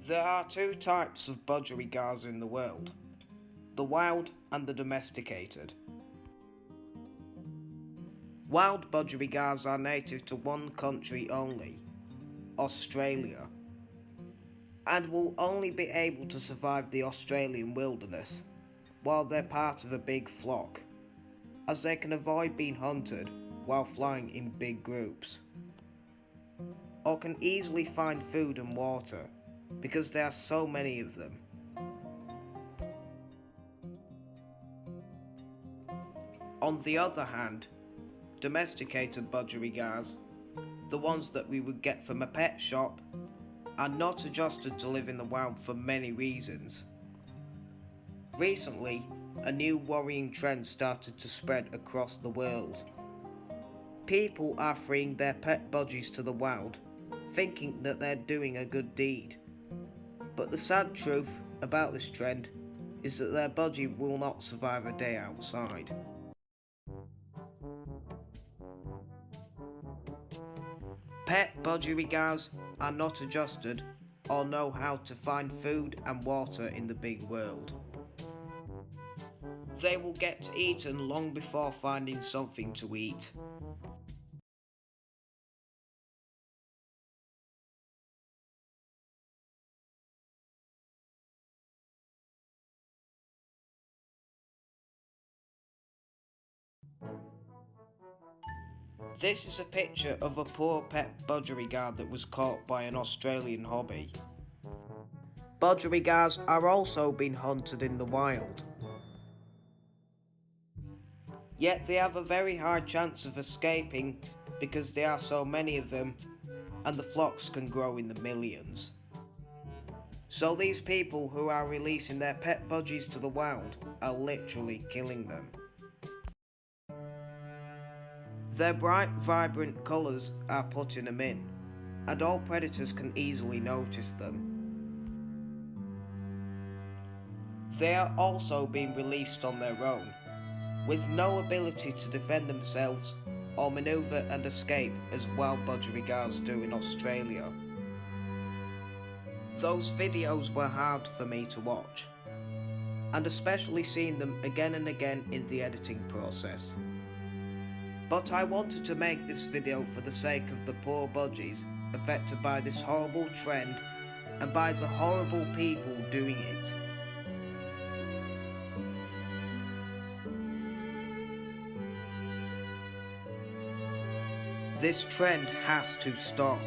There are two types of budgerigars in the world, the wild and the domesticated. Wild budgerigars are native to one country only, Australia, and will only be able to survive the Australian wilderness while they're part of a big flock, as they can avoid being hunted while flying in big groups, or can easily find food and water because there are so many of them. On the other hand, domesticated budgerigars, the ones that we would get from a pet shop, are not adjusted to live in the wild for many reasons. Recently, a new worrying trend started to spread across the world. People are freeing their pet budgies to the wild, thinking that they're doing a good deed. But the sad truth about this trend is that their budgie will not survive a day outside. Pet budgerigars are not adjusted or know how to find food and water in the big world. They will get eaten long before finding something to eat. This is a picture of a poor pet budgerigar that was caught by an Australian hobby. Budgerigars are also being hunted in the wild. Yet they have a very high chance of escaping because there are so many of them and the flocks can grow in the millions. So these people who are releasing their pet budgies to the wild are literally killing them. Their bright, vibrant colours are putting them in, and all predators can easily notice them. They are also being released on their own, with no ability to defend themselves or manoeuvre and escape as wild budgerigars do in Australia. Those videos were hard for me to watch, and especially seeing them again and again in the editing process. But I wanted to make this video for the sake of the poor budgies affected by this horrible trend and by the horrible people doing it. This trend has to stop.